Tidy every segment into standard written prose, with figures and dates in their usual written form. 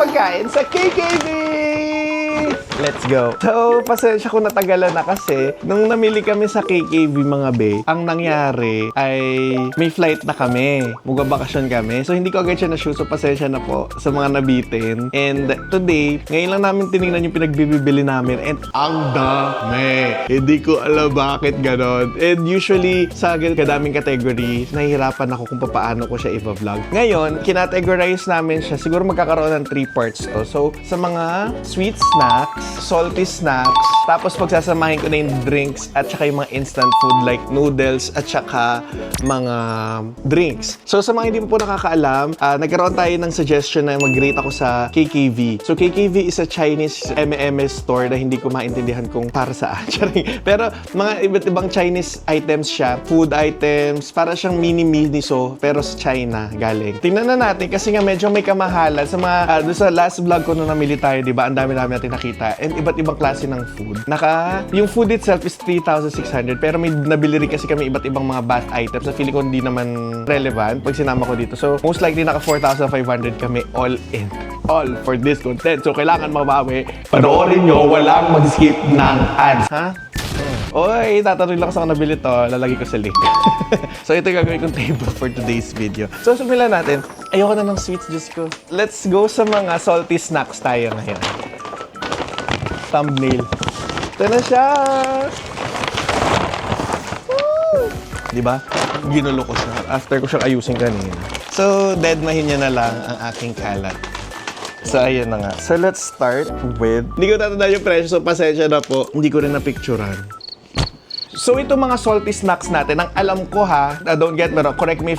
pagkain sa KKV! Let's go. So, pasensya kung natagalan na kasi nung namili kami sa KKV mga be, ang nangyari ay may flight na kami. Magbabakasyon kami. So, hindi ko agad siya na-shoot. So, pasensya na po sa mga nabitin. And today, ngayon lang namin tinignan yung pinagbibili namin. And ang dami. Hindi ko alam bakit ganon. And usually, sa kadaming category, nahihirapan ako kung paano ko siya i-vlog. Ngayon, kinategorize namin siya. Siguro magkakaroon ng 3 parts to. So, sa mga sweet snacks, salty snacks, tapos pagsasamahin ko na yung drinks at saka yung mga instant food like noodles at saka mga drinks. So sa mga hindi po nakakaalam, nagkaroon tayo ng suggestion na mag-rate ako sa KKV. So KKV is a Chinese M&M's store na hindi ko maintindihan kung para saan. Pero mga iba't ibang Chinese items siya, food items, para siyang mini-miniso pero sa China galing. Tingnan na natin kasi nga medyo may kamahalan sa mga, doon sa last vlog ko nung namili tayo, di ba? Ang dami natin nakita. And iba't ibang klase ng food. Yung food itself is 3,600 pero may nabili rin kasi kami iba't ibang mga bath items na feeling ko hindi naman relevant pag sinama ko dito. So, most likely naka 4,500 kami all in. All for this content. So, kailangan mabawi. Panoorin nyo, walang mag-skip ng ads. Ha? Oy, tatanong lang sa nabili to. Lalagay ko sa link. So, ito yung gagawin kong table for today's video. So, sumilan natin. Ayoko na ng sweets, Diyos ko. Let's go sa mga salty snacks tayo ngayon. Thumbnail. Ito na siya! Woo! Diba? Ginulo ko siya. After ko siyang ayusin kanina. So, deadmahin niya na lang ang aking kalat. So, ayun na nga. So, let's start with... Hindi ko tatandaan yung presyo, so pasensya na po. Hindi ko rin na-picturean. So, ito mga salty snacks natin. Ang alam ko ha, don't get me wrong, correct me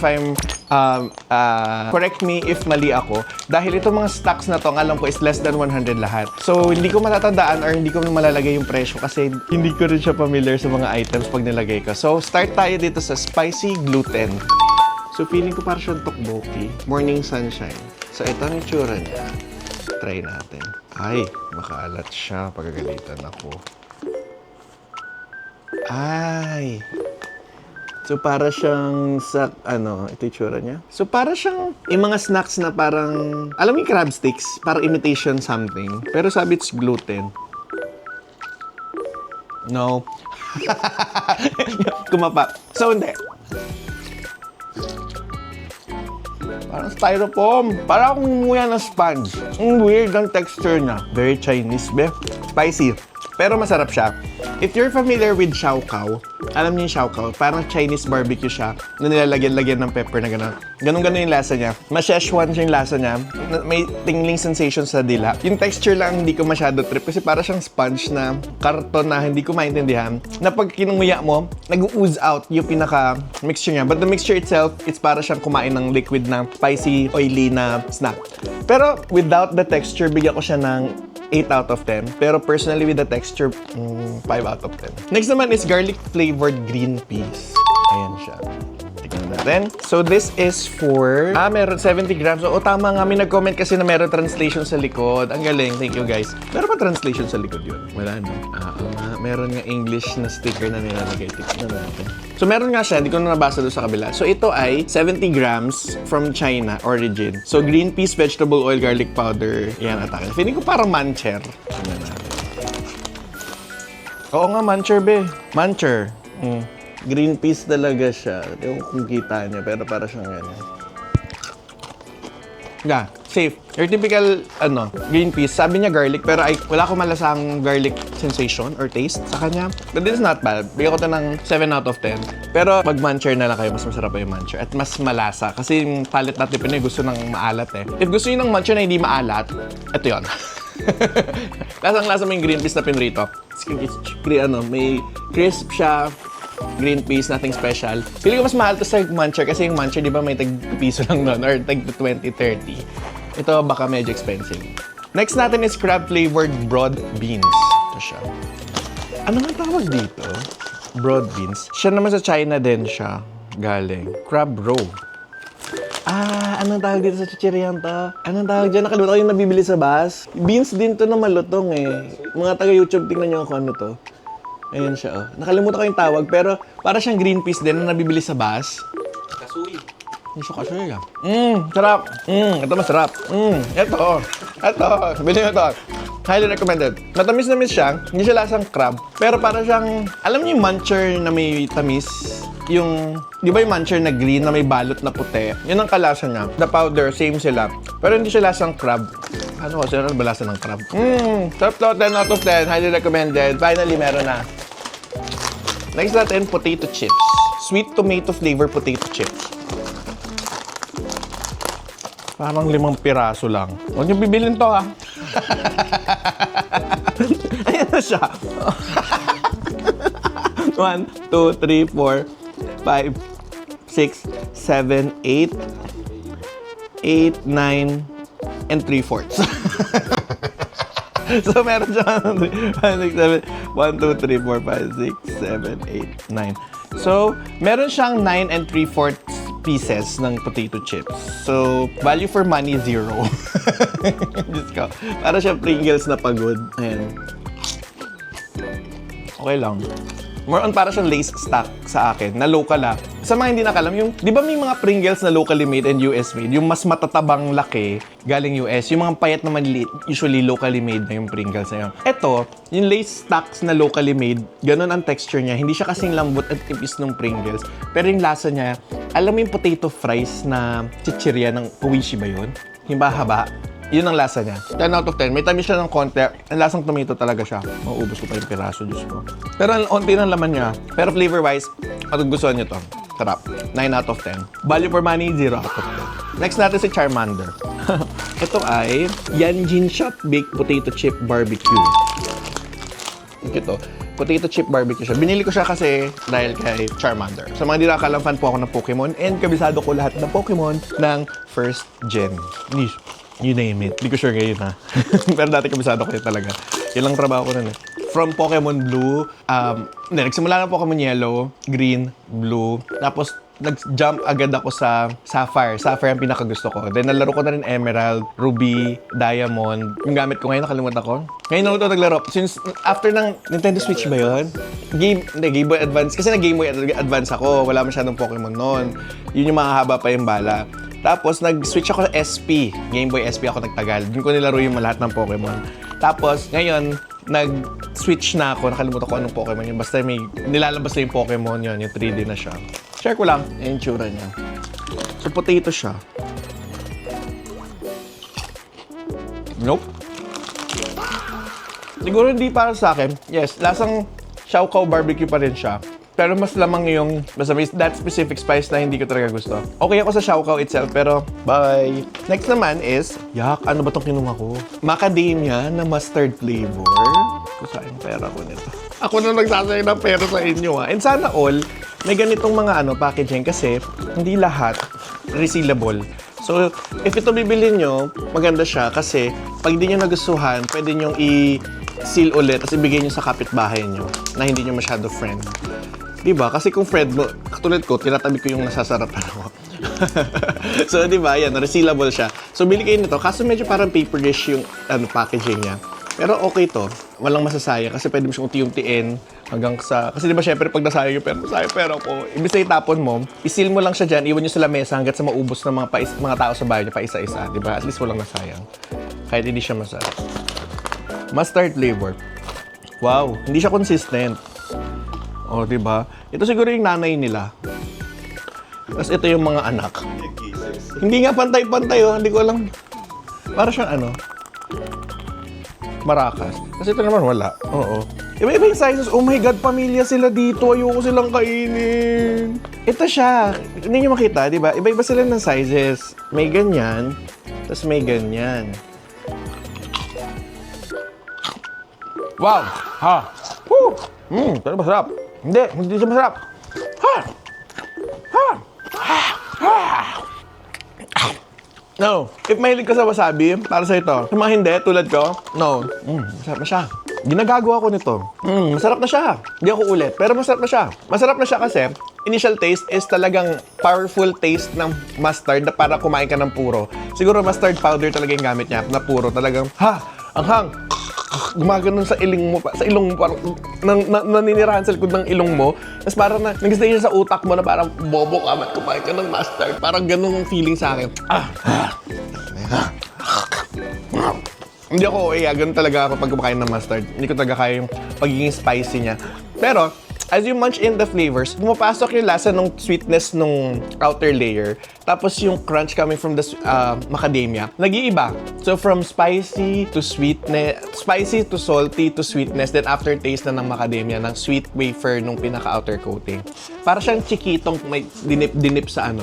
if mali ako. Dahil itong mga snacks na to, ang alam ko is less than 100 lahat. So, hindi ko matatandaan or hindi ko malalagay yung presyo kasi hindi ko rin siya familiar sa mga items pag nilagay ko. So, start tayo dito sa spicy gluten. So, feeling ko parang siyang tteokbokki. Morning sunshine. So, ito ang itsura niya. Try natin. Ay, makaalat siya. Pagagalitan ako. Ay. So, para siyang sa, ito yung tsura niya. So, para siyang, yung mga snacks na parang, alam mo yung crab sticks? Parang imitation something. Pero sabi it's gluten. No. Kumapa. So, hindi. Parang styrofoam. Parang akong umuya ng sponge. Ang weird ang texture niya. Very Chinese, be. Spicy. Pero masarap siya. If you're familiar with Xiaokao, alam niyo yung Xiaokao, parang Chinese barbecue siya na nilalagyan-lagyan ng pepper na gano'n. Ganon-ganon yung lasa niya. Ma-Szechuan siya yung lasa niya. May tingling sensation sa dila. Yung texture lang hindi ko masyado trip kasi parang siyang sponge na karton na hindi ko maintindihan. Na pag kinunguya mo, nag-ooze out yung pinaka-mixture niya. But the mixture itself, it's para siyang kumain ng liquid na spicy, oily na snack. Pero without the texture, bigyan ko siya ng 8 out of 10. Pero personally with the texture, 5 out of 10. Next naman is garlic flavored green peas. Ayan siya. Tignan natin. So this is for, meron 70 grams. O tama nga, may nag-comment kasi na meron translation sa likod. Ang galing. Thank you guys. Meron ba translation sa likod yun? Wala no? Meron nga English na sticker na nilalagay. Tignan natin. So meron nga siya, hindi ko na nabasa doon sa kabila. So ito ay 70 grams from China origin. So green peas, vegetable oil, garlic powder. Yan, atake. Feeling ko parang mancher. Tignan natin. Oo nga, mancher be. Mancher. Green peas talaga siya. Ewan kung kita niya, pero para siyang ganyan. Yeah, safe. Your typical, green peas. Sabi niya garlic, pero wala akong malasang garlic sensation or taste sa kanya. But this is not bad. Bigyan ko ito ng 7 out of 10. Pero pag mancher na lang kayo, mas masarap pa yung mancher. At mas malasa. Kasi yung palate natin Pinoy gusto ng maalat eh. If gusto niyo ng mancher na hindi maalat, ito yun. Lasang-lasa mo yung green peas na pinrito. May crisp siya. Green peas, nothing special. Feeling ko mas mahal to sa muncher kasi yung muncher, di ba, may tag-piso lang nun or tag-20, 30. Ito baka medyo expensive. Next natin is crab-flavored broad beans. Ito siya. Ano man tawag dito? Broad beans. Siya naman sa China din siya. Galing. Crab roe. Anong tawag dito sa chichiryan to? Anong tawag dyan? Nakalimutan ko yung nabibili sa bus. Beans din to na malutong eh. Mga taga-YouTube, tingnan nyo kung ano to. Ayan siya, oh. Nakalimutan ko yung tawag, pero para siyang green peas din na nabibili sa bus. Kasuy. Gusto kasuy, ah. Sarap. Ito masarap. Ito, oh. Ito, bilhin mo ito. Highly recommended. Matamis-namis siya, hindi siya lasang crab. Pero para siyang, alam niyo yung muncher na may tamis? Yung, di ba yung muncher na green na may balot na puti? Yun ang kalasa niya. The powder, same sila. Pero hindi siya lasang crab. Ano kasi ano ba lasa ng crab? Sarap to, 10 out of 10. Highly recommended. Finally, meron na. Next natin, potato chips. Sweet tomato flavor potato chips. Parang 5 piraso lang. Huwag niyo bibilin to, ha? Ayan na siya. 1, 2, 3, 4, 5, 6, 7, 8, 8, 9, and 3/4. So, meron siya 1, 2, 3, 4, 5, 6, 7, 8, 9. So, meron siyang 9 and 3/4 pieces ng potato chips. So, value for money, 0. Diyos ko. Para siya Pringles na pagod. Ayan. Okay lang. More on para siyang lace stock sa akin, na local Sa mga hindi nakalam, yung, di ba may mga Pringles na locally made and US made? Yung mas matatabang laki, galing US. Yung mga payat na maliliit, usually locally made na yung Pringles na yun. Ito, yung lace stocks na locally made, ganun ang texture niya. Hindi siya kasing lambot at tipis ng Pringles. Pero yung lasa niya, alam mo yung potato fries na chichirya ng Oishi ba yun? Yung haba. Yun ang lasa niya. 10 out of 10. May tamis siya ng konti. Ang lasang tomato talaga siya. Mauubos ko pa yung piraso, Diyos ko. Pero ang onti ng laman niya. Pero flavor-wise, gustuhan niyo to. Sarap. 9 out of 10. Value for money, 0 out of 10. Next natin si Charmander. Ito ay Yanjin Shop Baked Potato Chip Barbecue. Ito. Potato chip barbecue siya. Binili ko siya kasi dahil kay Charmander. Sa mga hindi nakakalam, fan po ako ng Pokemon and kabisado ko lahat ng Pokemon ng first gen. You name it. Hindi ko sure ngayon, ha. Pero dati kabisado ko yun talaga. Yan lang trabaho ko nun, eh. From Pokemon Blue, nagsimula na Pokemon Yellow, Green, Blue. Tapos, nag-jump agad ako sa Sapphire. Sapphire ang pinakagusto ko. Then, nalaro ko na rin Emerald, Ruby, Diamond. Yung gamit ko ngayon, nakalimutan ko. Ngayon ako ito naglaro. Since, after ng Nintendo Switch ba yun? Game Boy Advance. Kasi Game Boy Advance ako. Wala masyadong Pokemon noon. Yun yung mahahaba pa yung bala. Tapos, nag-switch ako sa SP. Game Boy SP ako nagtagal. Doon ko nilaro yung lahat ng Pokemon. Tapos, ngayon, nag-switch na ako. Nakalimutan ko anong Pokemon yun. Basta may nilalabas na yung Pokemon yun. Yung 3D na siya. Share ko lang yung tsura niya. So, potato siya. Nope. Siguro hindi para sa akin. Yes, lasang Xiaokao barbecue pa rin siya. Pero mas lamang yung, basta may that specific spice na hindi ko talaga gusto. Okay ako sa Xiaokao itself, pero bye! Next naman is, ano ba itong kinuha ko? Macadamia na mustard flavor. Kusaan yung pera ko nito. Ako na nagsasayang ng pera sa inyo, ha. And sana all, may ganitong mga packaging kasi hindi lahat resealable. So, if ito bibili nyo, maganda siya kasi pag hindi nyo nagustuhan, pwede nyo i-seal ulit at ibigay nyo sa kapitbahay nyo na hindi nyo masyado friend. Diba? Kasi kung friend mo, katulad ko, tinatabi ko yung nasasarapan ako. So, diba? Yan, resealable siya. So, bili kayo nito. Kaso medyo parang paper dish yung packaging niya. Pero okay to. Walang masasayang kasi pwede mo siyang unti-untiin hanggang sa... Kasi diba, syempre, pag nasayang yung pera, masayang pera ko. Ibig na itapon mo, isil mo lang siya dyan, iwan nyo sa lamesa hanggat sa maubos ng mga tao sa bahay nyo pa isa-isa. Diba? At least walang nasayang. Kahit hindi siya masarap. Mustard flavor. Wow, hindi siya consistent. O, diba? Ito siguro yung nanay nila. Tapos ito yung mga anak. Hindi nga pantay-pantay, oh. Hindi ko alam. Para siyang Maracas. Kasi ito naman wala. Oo. Iba-iba yung sizes. Oh my God, pamilya sila dito. Ayoko silang kainin. Ito siya. Hindi nyo makita, diba? Iba-iba sila ng sizes. May ganyan. Tapos may ganyan. Wow! Ha! Woo! Pero masarap. Hindi siya masarap. Ha! Ha! Ha! Ha! No. If mahilig ka sa wasabi, para sa ito. Sa mga hindi, tulad ko, no. Masarap na siya. Ginagagawa ko nito. Masarap na siya. Hindi ako ulit, pero masarap na siya. Masarap na siya kasi, initial taste is talagang powerful taste ng mustard na para kumain ka ng puro. Siguro mustard powder talaga yung gamit niya, na puro. Talagang, anghang. Gumaganon sa ilong mo, parang naninirahan sa likod ng ilong mo. Tapos parang nag-stay siya sa utak mo na parang bobo ka, mat kumain ka ng mustard. Parang ganun ang feeling sa akin. Hindi ako ganun talaga ako pag kumakain ng mustard. Hindi ko talaga kaya yung pagiging spicy niya. Pero, as you munch in the flavors, pumapasok yung lasa ng sweetness nung outer layer. Tapos yung crunch coming from the macadamia, nag-iiba. So from spicy to sweetness, spicy to salty to sweetness, then aftertaste na ng macadamia, ng sweet wafer nung pinaka-outer coating. Para siyang chikitong may dinip sa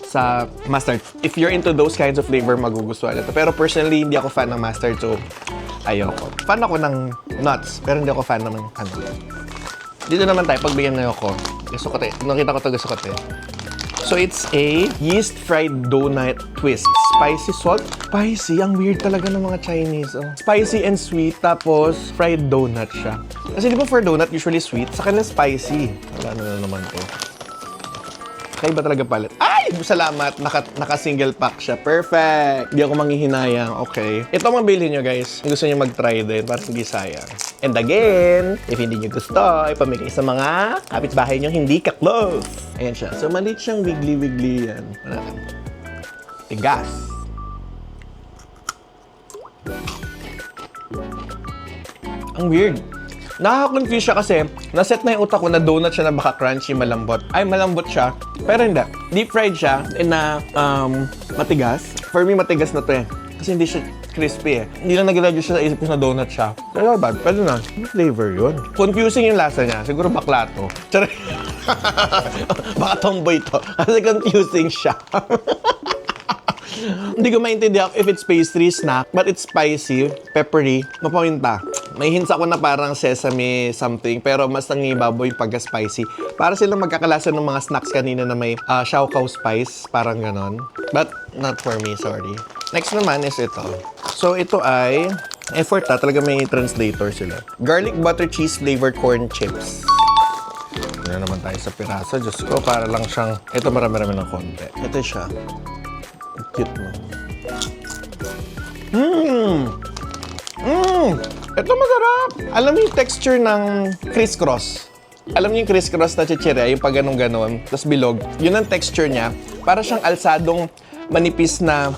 sa mustard. If you're into those kinds of flavor, magugustuhan ito. Pero personally, hindi ako fan ng mustard, so ayoko. Fan ako ng nuts, pero hindi ako fan ng Dito naman tayo, pagbigyan na ako. Gasukote. Nakita ko ito gasukote. So, it's a yeast fried donut twist. Spicy salt. Spicy. Ang weird talaga ng mga Chinese. Oh. Spicy and sweet, tapos fried donut siya. Kasi di ba for donut, usually sweet. Sa kanila spicy. Wala na naman to. Kaiba talaga palit. Ay! Salamat! Naka-single pack siya. Perfect! Di ako manghihinayang. Okay. Ito ang mabili nyo, guys. Kung gusto nyo mag-try din para hindi sayang. And again, if hindi nyo gusto, ipamigay sa mga kapitbahay nyo hindi ka-close. Ayan siya. So, maliit siyang wiggly-wiggly yan. Tigas. Ang weird. Nakaka-confuse siya kasi naset na yung utak ko na donut siya na baka crunchy, malambot. Ay, malambot siya. Pero hindi. Deep fried siya na matigas. For me, matigas na to eh. Kasi hindi siya crispy eh. Hindi lang nag-ready siya sa isip ko na donut siya. Pero bad. Pwede na. Ano flavor yun? Confusing yung lasa niya. Siguro bakla to. Charay. Baka tomboy to. Kasi confusing siya. Hindi ko maintindihan if it's pastry snack, but it's spicy, peppery, mapaminta. May hints ako na parang sesame something, pero mas nangibaboy pagka-spicy. Para silang magkakalasa ng mga snacks kanina na may xiaokao spice, parang ganon. But not for me, sorry. Next naman is ito. So ito ay, effort talaga may translator sila. Garlic butter cheese flavored corn chips. Ano naman tayo sa piraso, Diyos ko, para lang siyang, ito marami-rami ng konti. Ito siya. Cute mo. Ito masarap. Alam mo yung texture ng criss-cross? Alam niyo yung criss-cross na chichirya, yung pag ganun-ganon, tapos bilog. Yun ang texture niya. Para siyang alsadong manipis na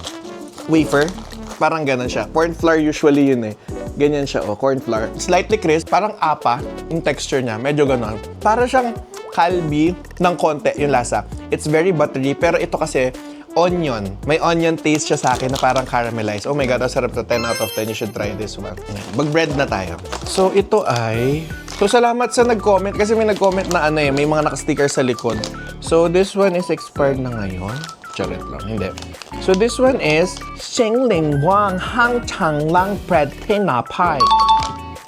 wafer. Parang ganon siya. Corn flour usually yun eh. Ganyan siya, corn flour. Slightly crisp, parang apa yung texture niya. Medyo ganon. Para siyang kalbi ng konti yung lasa. It's very buttery, pero ito kasi onion. May onion taste siya sa akin na parang caramelized. Oh my God, ang sarap to. 10 out of 10. You should try this one. Mag-bread na tayo. So, ito ay... So, salamat sa nag-comment kasi may nag-comment na may mga naka-sticker sa likod. So, this one is expired na ngayon. Charit lang. Hindi. So, this one is Xingling Wang Hang Chang Lang Bread Tinapay.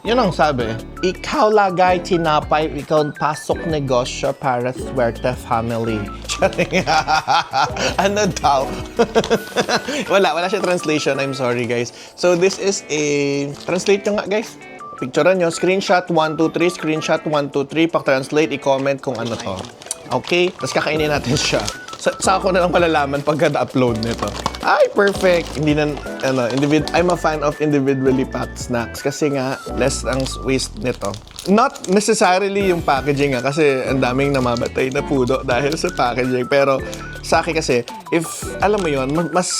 Yun ang sabi. Ikaw lagay tinapay, ikaw pasok negosyo para swerte family. Ano daw? wala siya translation. I'm sorry, guys. So, this is a... Translate nyo nga, guys. Picturean nyo. Screenshot 1, 2, 3. Screenshot 1, 2, 3. Pak-translate, i-comment kung ano to. Okay? Tapos kakainin natin siya. Sa ako na lang malalaman pagka-upload nito. Ay, perfect! Hindi na, I'm a fan of individually packed snacks kasi nga, less ang waste nito. Not necessarily yung packaging kasi ang daming namamatay na pudo dahil sa packaging. Pero sa akin kasi, if, alam mo yon, mas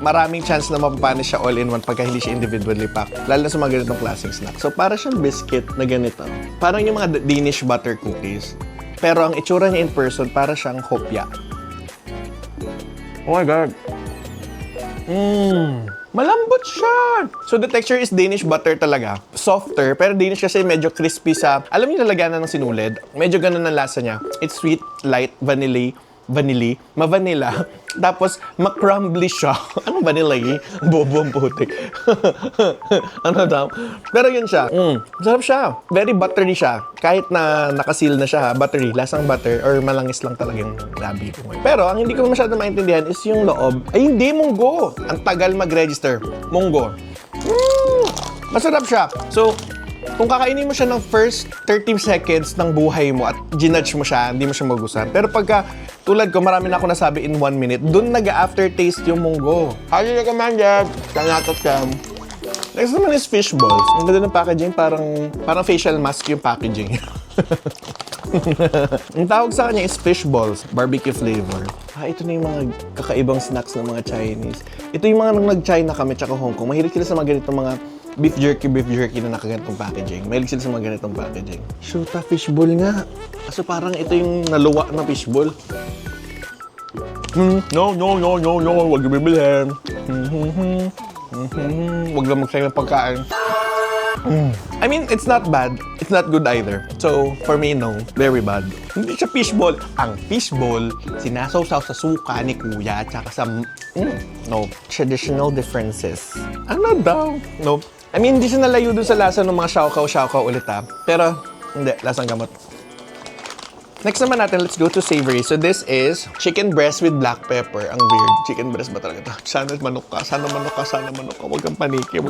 maraming chance na mapapanish siya all-in-one pagka hindi siya individually packed. Lalo na sa mga ganitong klaseng snack. So, para siyang biscuit na ganito. Parang yung mga Danish butter cookies. Pero ang itsura niya in person, para siyang hopya. Oh my God. Malambot siya. So the texture is Danish butter talaga. Softer, pero Danish kasi medyo crispy sa... Alam niyo nalagyan na ng sinulid? Medyo ganun ang lasa niya. It's sweet, light, ma-vanilla. Tapos, ma-crumbly siya. Anong vanilla eh? Bobo ang putik. Ano daw? Pero yun siya. Sarap siya. Very buttery siya. Kahit na nakasil na siya, buttery, lasang butter, or malangis lang talagang labi ko. Pero, ang hindi ko masyado maintindihan is yung loob. Ay, hindi, munggo. Ang tagal mag-register. Munggo. Masarap siya. So, kung kakainin mo siya ng first 30 seconds ng buhay mo at ginudge mo siya, hindi mo siya magustuhan. Pero pagka, tulad ko, marami na ako nasabi in 1 minute, dun nag-aftertaste yung munggo. Highly recommended! Kanatot ka. Next naman is fish balls. Ang ganda ng packaging, parang facial mask yung packaging. Ang tawag sa kanya is fish balls, barbecue flavor. Ito na yung mga kakaibang snacks ng mga Chinese. Ito yung mga nung nag-China kami tsaka Hong Kong. Mahilig sila sa mga ganitong mga beef jerky na nakaganitong packaging. Mahilig sila sa mga ganitong packaging. Shoota, fishball nga. Kaso parang ito yung naluwa na fishball. No. Huwag yung bibilhin. Huwag lang magsayang ng pagkain. I mean, it's not bad. It's not good either. So, for me, no. Very bad. Hindi siya fishball. Ang fishball, sinasawsaw sa suka ni kuya tsaka sa... no. Traditional differences. Ano daw? No. I mean, hindi siya nalayo dun sa lasa ng mga xiaokao ulit ha. Pero, hindi. Lasang gamot. Next naman natin, let's go to savory. So this is chicken breast with black pepper. Ang weird. Chicken breast ba talaga ito? Sana manok ka. Huwag kang paniki.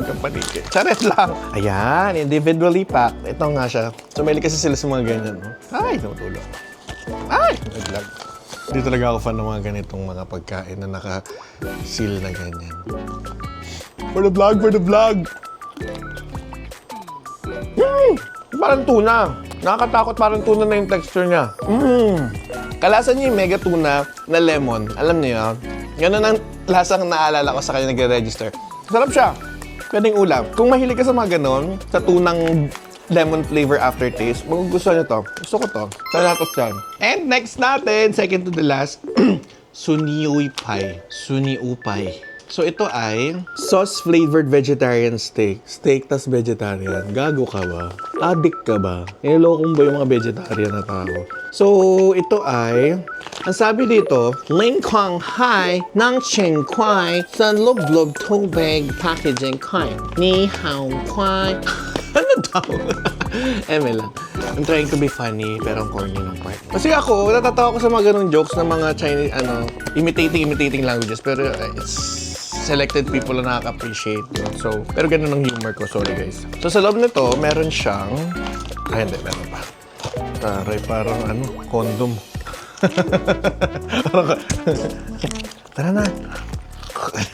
Charet lang. Ayan, individually packed. Ito nga siya. So may kasi sila sa mga ganyan. No? Ay, natulog. Ay, naglag. Hindi talaga ako fan ng mga ganitong mga pagkain na naka-seal na ganyan. For the vlog. Parang tuna. Nakakatakot, parang tuna na yung texture niya. Kalasan niya yung mega tuna na lemon. Alam niyo yun? Ganun ang lasang naalala ko sa kanya nag-register. Sarap siya. Pwedeng ulam. Kung mahilig ka sa mga ganun, sa tunang lemon flavor aftertaste, magugustuhan niyo to. Gusto ko to. Sa lahat of time. And next natin, second to the last, Suniupay. So ito ay sauce-flavored vegetarian steak. Steak tas vegetarian. Gago ka ba? Addict ka ba? Nilolokong ba yung mga vegetarian na tao? So ito ay, ang sabi dito, Ling Kong Hai Nang Ching Kwai sa Lub Tubig Packaging Kai. Ni Hao Kwai. Ano daw? Eme lang. I'm trying to be funny, pero ang corny ng part. Kasi ako, natatawa ko sa mga ganong jokes ng mga Chinese, imitating languages, pero it's selected people na nakaka-appreciate. So, pero ganun ang humor ko. Sorry, guys. So, sa loob nito, meron siyang... hindi. Meron pa. Taray, parang condom. Tara na.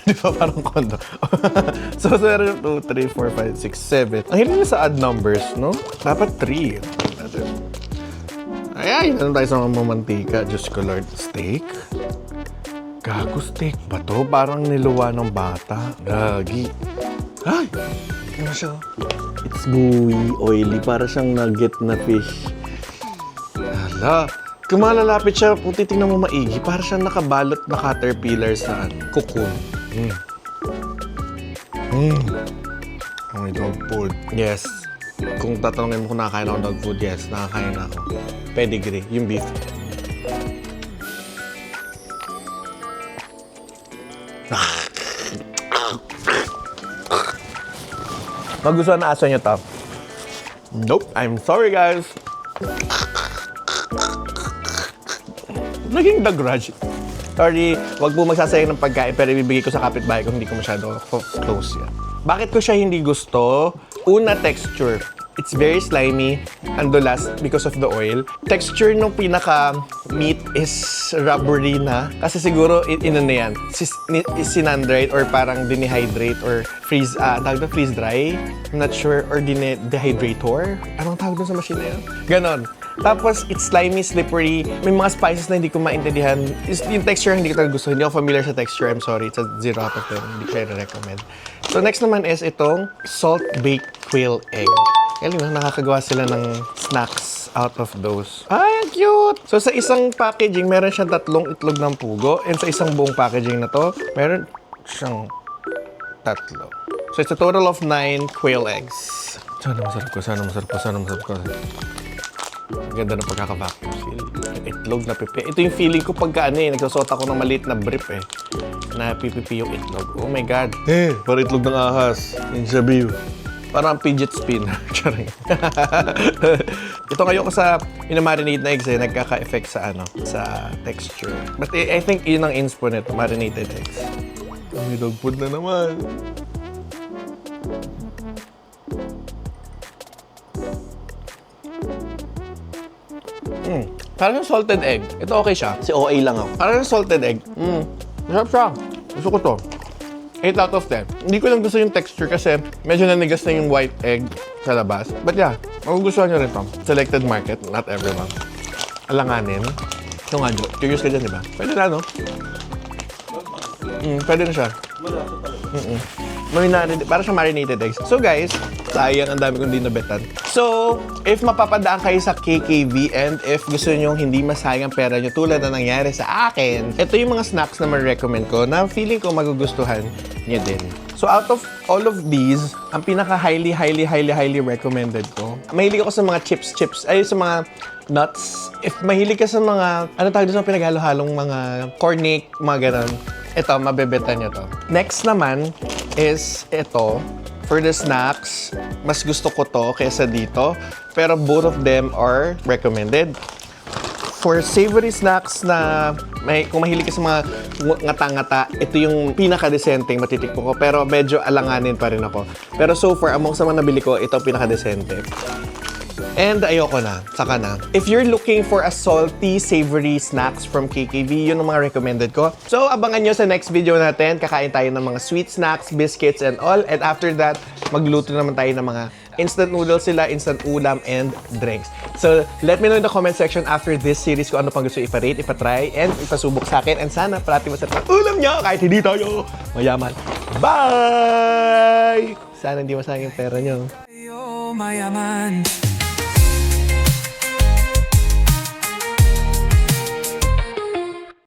Di ba parang condom? So, meron 2, 3, 4, 5, 6, 7. Ang hiling sa odd numbers, no? Dapat 3. Ay, ano tayo sa mga mamantika? Diyos ko, Lord. Steak? Gago, steak ba to? Parang niluwa ng bata. Gagi. Ay! Ano siya? It's gooey, oily. Para siyang nugget na fish. Hala. Kung malalapit siya, kung titignan mo maigi, para siyang nakabalot na caterpillar sa cocoon. Ang dog food. Yes. Kung tatanungin mo kung nakakain ako dog food, yes, nakakain ako. Pedigree, yung beef. Magustuhan na aso niyo to? Nope. I'm sorry, guys. Naging The Grudge. Sorry, wag po magsasayang ng pagkain pero ibibigay ko sa kapitbahay kung hindi ko masyado close yan. Bakit ko siya hindi gusto? Una, texture. It's very slimy and dulas because of the oil. Texture ng pinaka-meat is rubbery na. Kasi siguro, na yan, sinandrite or parang dinihydrate or freeze, tawag na freeze dry. I'm not sure. Or dehydrator. Anong tawag doon sa machine na yan? Ganon. Tapos, it's slimy, slippery. May mga spices na hindi ko maintindihan. Yung texture, hindi ko talaga gusto. Hindi ako familiar sa texture. I'm sorry. It's a 0 out of 10. Hindi ko siya recommend. So, next naman is itong salt-baked quail egg. Galing na, nakakagawa sila ng snacks out of those. Ay, cute! So, sa isang packaging, meron siyang 3 itlog ng pugo. And sa isang buong packaging na to, meron siyang 3. So, it's a total of 9 quail eggs. Sana masarap ko. Ang ganda ng pagkaka-vacuum seal. Yung itlog na pipi. Ito yung feeling ko pagka nagsasot ako ng maliit na brief na pipipi yung itlog. Oh my God. Parang itlog ng ahas. Yung sabiw. Parang fidget spinner. Ito ngayon ko sa inamarinate na eggs nagkaka-effect sa sa texture. But I think yun ang inspo nito, marinated eggs. May dog food na naman. Parang salted egg. Ito okay siya. Kasi OA lang ako. Parang salted egg. Masarap siya. Gusto ko to. 8 out of 10. Hindi ko lang gusto yung texture kasi medyo nanigas na yung white egg sa labas. But yeah, magugustuhan nyo rin to. Selected market, not everyone. alanganin. Ito nga, Jo. Curious ka dyan, di ba? Pwede na, no? Pwede na siya. Para siya marinated eggs. So guys, sayang ang dami kong di nabetan. So, if mapapadaan kayo sa KKV and if gusto nyo hindi masayang pera nyo tulad na nangyari sa akin, ito yung mga snacks na ma-recommend ko na feeling ko magugustuhan nyo din. So out of all of these, ang pinaka highly recommended ko, mahilig ako sa mga chips, ay sa mga nuts. If mahilig ka sa mga, ano tawag doon sa pinaghalo-halong mga cornic, mga ganon, ito, mabebetan nyo to. Next naman is ito. For the snacks, mas gusto ko to kaysa dito. Pero both of them are recommended. For savory snacks na kung mahilig ka sa mga ngata-ngata, ito yung pinaka-decenteng matitikpo ko. Pero medyo alanganin pa rin ako. Pero so far, among sa mga nabili ko, ito pinaka-decente. And ayoko na, saka na. If you're looking for a salty, savory snacks from KKV, yun ang mga recommended ko. So, abangan nyo sa next video natin. Kakain tayo ng mga sweet snacks, biscuits, and all. And after that, magluto naman tayo ng mga instant noodles sila, instant ulam, and drinks. So, let me know in the comment section after this series kung ano pang gusto ipa-rate, ipa-try, and ipasubok sa akin. And sana, parati masarap ang ulam nyo kahit hindi tayo mayaman. Bye! Sana hindi masayang yung pera nyo. Mayaman.